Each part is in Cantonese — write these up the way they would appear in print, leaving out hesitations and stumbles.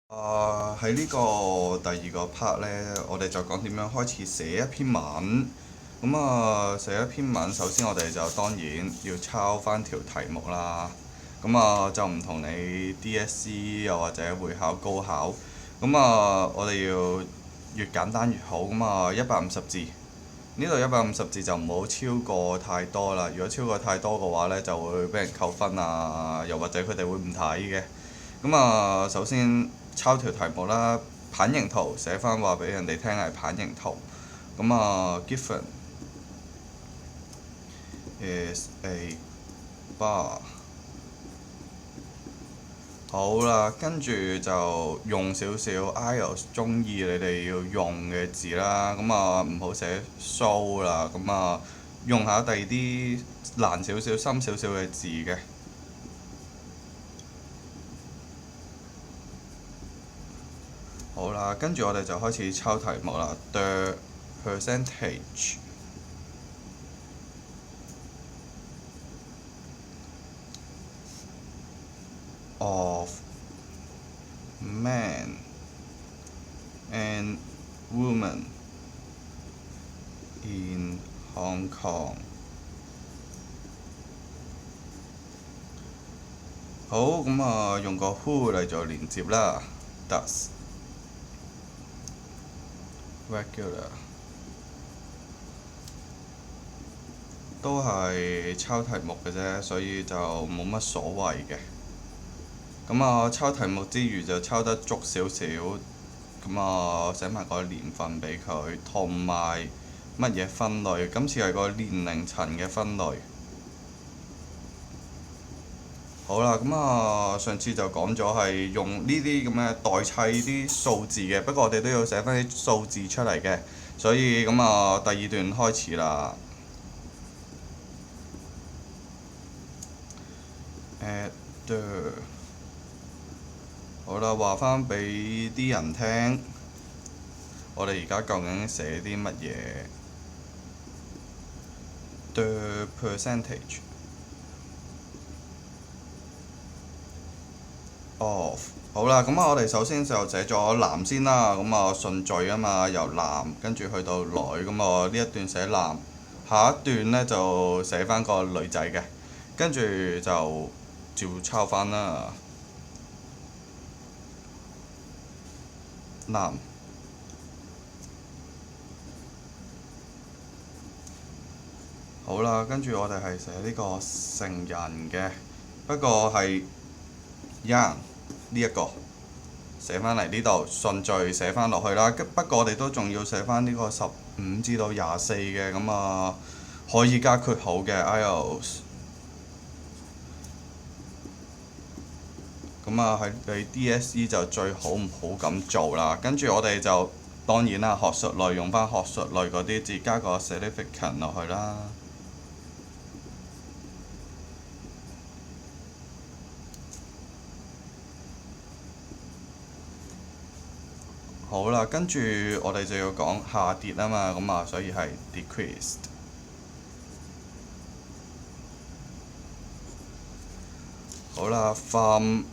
喺呢個第二個 part 呢，我哋就講點樣開始寫一篇文。寫一篇文，首先我哋就當然要抄翻條題目啦。就唔同你 DSE 又或者會考、高考。我哋要越簡單越好。150字。呢度150字就唔好超過太多啦。如果超過太多嘅話呢，就會俾人扣分啊，又或者佢哋會唔睇嘅。首先抄條題目啦，棒形圖寫翻話俾人哋聽係棒形圖。Given is a bar。好啦，跟住就用少少 IELTS 中意你哋要用嘅字啦。唔好寫 so 啦。用下第二啲難少少、深少少嘅字嘅。好啦，跟住我哋就開始抄題目啦。The percentage of men and women in Hong Kong。好，用個 who 嚟做連接啦。Does regular 都係抄題目嘅啫，所以就冇乜所謂嘅。抄題目之餘就抄得足少少。寫埋個年份俾佢，同埋乜嘢分類。今次係個年齡層嘅分類。好啦，上次就講咗係用呢啲咁嘅代砌啲數字嘅，不過我哋都要寫翻啲數字出嚟嘅，所以第二段開始啦。At the 好啦，話翻俾啲人聽，我哋而家究竟寫啲乜嘢？The percentage of 好啦，我哋首先就寫咗男先啦。順序啊嘛，由男跟住去到女。呢一段寫男，下一段呢就寫翻個女仔嘅，跟住就照抄翻啦。男，好啦，跟住我哋係寫呢個成人嘅，不過係 young 呢一個寫翻嚟呢度，順序寫翻落去啦。不過我哋都仲要寫翻呢個15至到24嘅，可以加括號嘅 IELTS。喺你 DSE 就最好唔好咁做啦。跟住我哋就當然啦，學術類用翻學術類嗰啲字，加個 significant 落去啦。好啦，跟住我哋就要講下跌啊嘛，所以係 decreased。好啦，from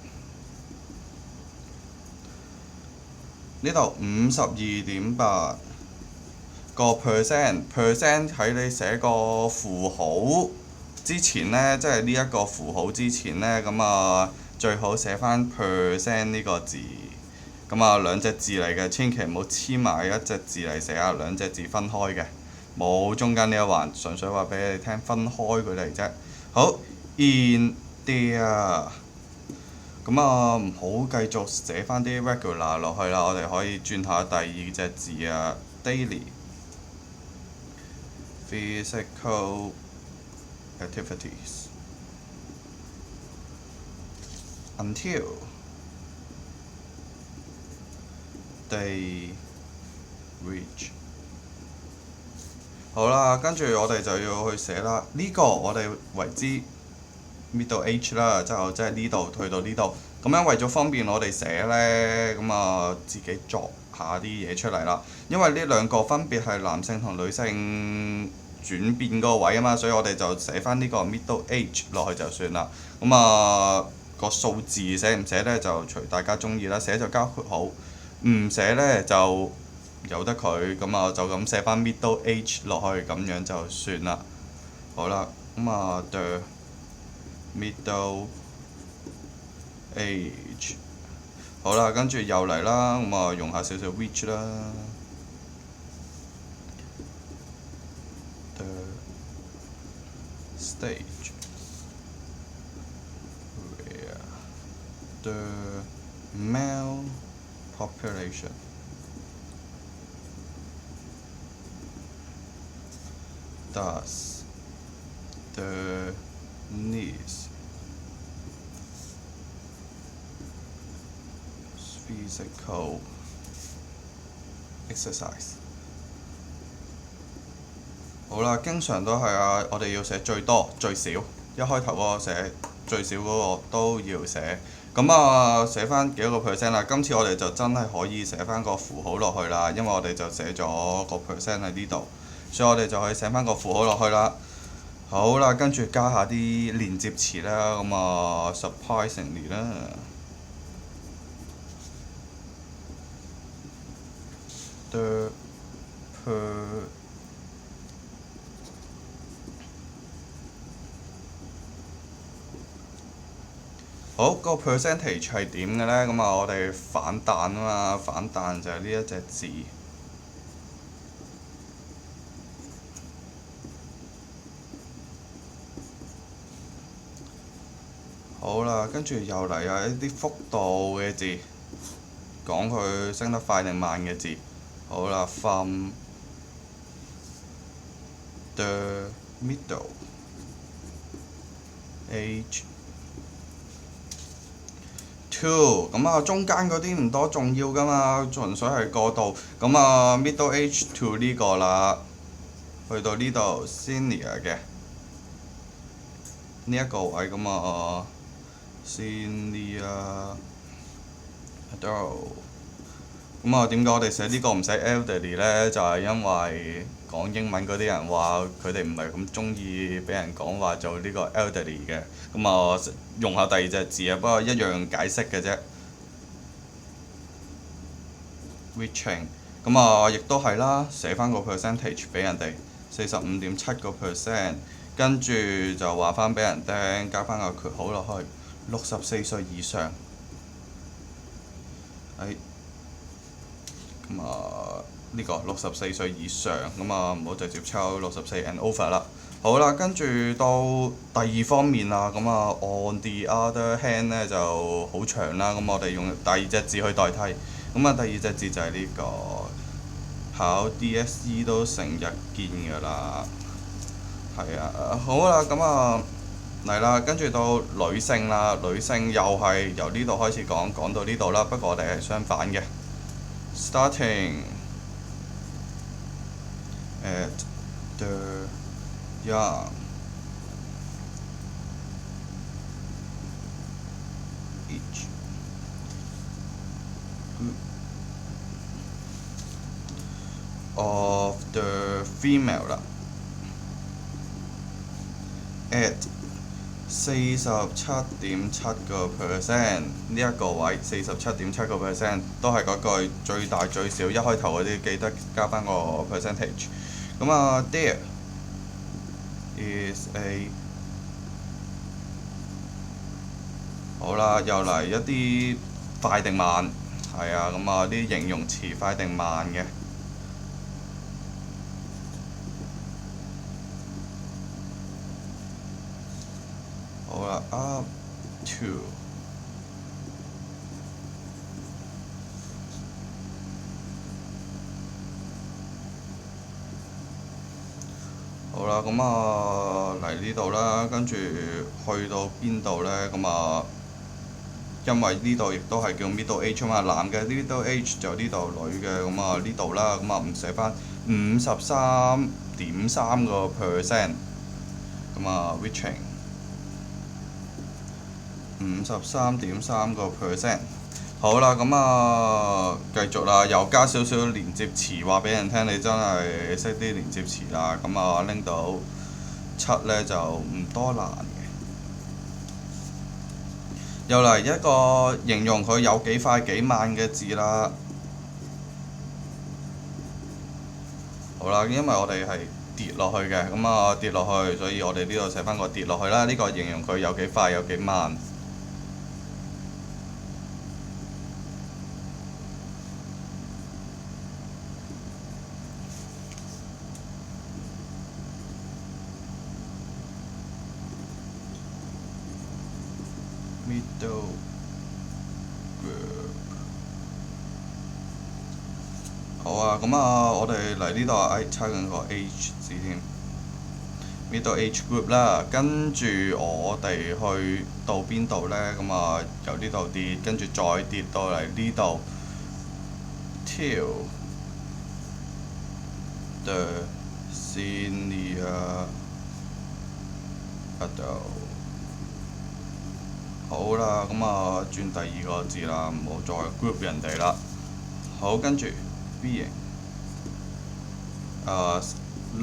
呢度52.8個 percent 喺你寫個符號之前呢，即係呢一個符號之前呢，最好寫翻 percent 呢個字。兩隻字嚟嘅，千祈唔好黐埋一隻字嚟寫啊，兩隻字分開嘅，冇中間呢一環，純粹話俾你聽分開佢哋啫。好 in there。唔好繼續寫翻啲 regular 落去啦，我哋可以轉下第二隻字啊 ，daily physical activities until they reach。好啦，跟住我哋就要去寫啦。呢個我哋為之middle age 啦，即係呢度去到呢度。咁樣為咗方便我哋寫呢，自己作下啲嘢出嚟啦。因為呢兩個分別係男性同女性轉變嗰個位啊嘛，所以我哋就寫翻呢個 middle age 落去就算啦。個數字寫唔寫呢，就隨大家中意啦，寫就加括號，唔寫呢就由得佢，咁啊就咁寫翻 middle age 落去，咁樣就算啦。好啦，咁啊 the middle age， 好啦，跟住又嚟啦，咁啊用下少少 which 啦。The stage where the male population does the needs physical exercise。好啦，經常都係啊，我哋要寫最多最少，一開頭嗰個寫最少嗰個都要寫。咁啊，寫翻幾多個 percent 啦？今次我哋就真係可以寫翻個符號落去啦，因為我哋就寫咗個 percent 喺呢度，所以我哋就可以寫翻個符號落去啦。好啦，跟住加下啲連接詞啦，咁啊 surprisingly 啦。The per好，個 percentage 係點嘅呢？咁啊，我哋反彈啊嘛，反彈就係呢一隻字。好啦，跟住又嚟啊一啲幅度嘅字，講佢升得快定慢嘅字。好啦 ，from the middle age to， 咁啊中間嗰啲唔多重要㗎嘛，純粹係過渡。咁啊 middle age to 呢個啦，去到呢度 senior 嘅呢一個位咁啊 senior adult。咁啊，點解我哋寫呢個唔寫 elderly 呢？就係因為講英文嗰啲人話佢哋唔係咁中意俾人講話做呢個 elderly 嘅，咁啊用下第二隻字啊，不過一樣解釋嘅啫。reaching， 咁啊亦都係啦，寫翻個 percentage 俾人哋45.7%，跟住就話翻俾人聽，加翻個括號落去，64歲以上。咁啊呢個64歲以上，咁啊唔好直接抄64 and over 啦。好啦，跟住到第二方面啦，咁啊 on the other hand 呢就好長啦，咁我哋用第二隻字去代替。咁啊第二隻字就係呢個考 DSE 都成日見㗎啦。係啊，好啦，咁啊嚟啦，跟住到女性啦，女性又係由呢度開始講到呢度啦，不過我哋係相反嘅。Starting at the young age of the female 啦。at 47.7%呢一個位47.7%都係嗰句最大最少，一開頭嗰啲記得加翻個 percentage。咁啊 there is a 好啦，又嚟一啲快定慢，係啊，咁啊啲形容詞快定慢嘅。好啦 ，up to 好啦，咁啊嚟呢度啦，跟住去到邊度呢？咁啊，因為呢度亦都係叫 middle age 啊嘛，男嘅 middle age 就呢度，女嘅咁啊呢度啦，咁啊唔寫翻53.3%，咁啊 reaching 53.3%。好啦，咁啊繼續啦，又加少少連接詞話俾人聽，你真係識啲連接詞啦。咁啊拎到7呢就唔多難嘅。又嚟一個形容佢有幾快幾慢嘅字啦。好啦，因為我哋係跌落去嘅，咁啊跌落去，所以我哋呢度寫翻個跌落去啦。呢個形容佢有幾快有幾慢。Middle group。好啊，咁啊，我哋嚟呢度猜緊個 H 字添。Middle age group 啦，跟住我哋去到邊度呢？咁啊，由呢度跌，跟住再跌到嚟呢度，till the senior adult。好啦，咁啊轉第二個字啦，唔好再 group 人哋啦。好，跟住 B 型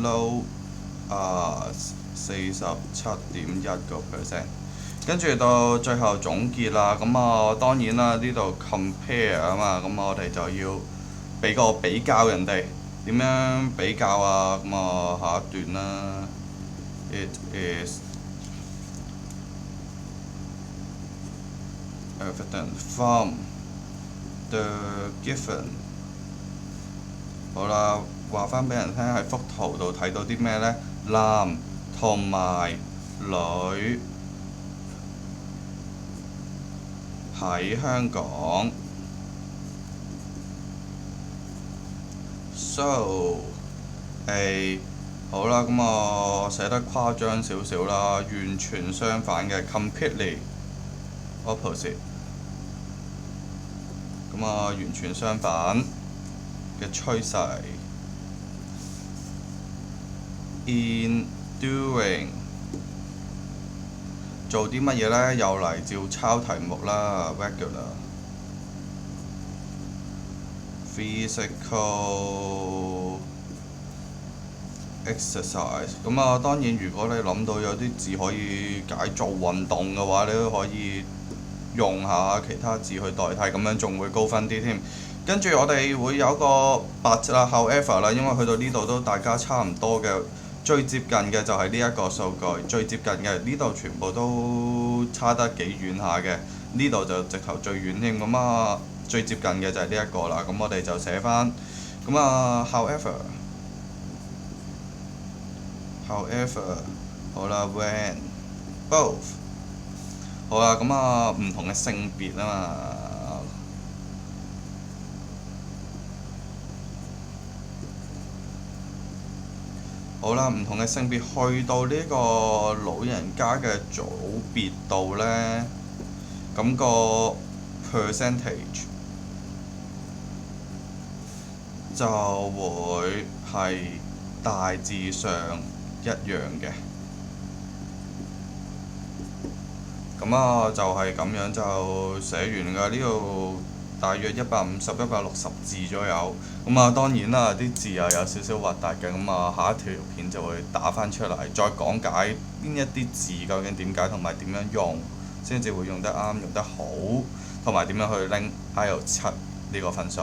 ，low 47.1%，跟住到最後總結啦。咁啊當然啦，呢度 compare 啊嘛，咁我哋就要俾個比較人哋點樣比較啊。咁啊下一段啦，It is evident from the given。好啦，話翻俾人聽喺幅圖度睇到啲咩呢？男同埋女喺香港。So A 好啦，咁我寫得誇張少少啦，完全相反嘅 completely opposite。咁啊，完全相反嘅趨勢。In doing 做啲乜嘢呢？又嚟照抄題目啦 ，regular physical exercise。咁啊，當然如果你諗到有啲字可以解做運動嘅話，你都可以用下其他字去代替，咁樣仲會高分啲添。跟住我哋會有個 but 啦 ，however 啦，因為去到呢度都大家差唔多嘅。最接近嘅就係呢一個數據，最接近嘅呢度全部都差得幾遠下嘅，呢度就直頭最遠添。咁啊，最接近嘅就係呢一個啦。咁我哋就寫翻，咁啊 however，好啦 when both，好啦，咁啊唔同嘅性別啊嘛。好啦，唔同嘅性別去到呢個老人家嘅組別度呢，咁個 percentage 就會係大致上一樣嘅。咁啊，就係咁樣就寫完㗎。呢度大約150-160字左右。咁啊，當然啦，啲字又有少少核突嘅。咁啊，下一條片就會打翻出嚟，再講解邊一啲字究竟點解同埋點樣用，先至會用得啱、用得好，同埋點樣去拎 IELTS 7呢個分數。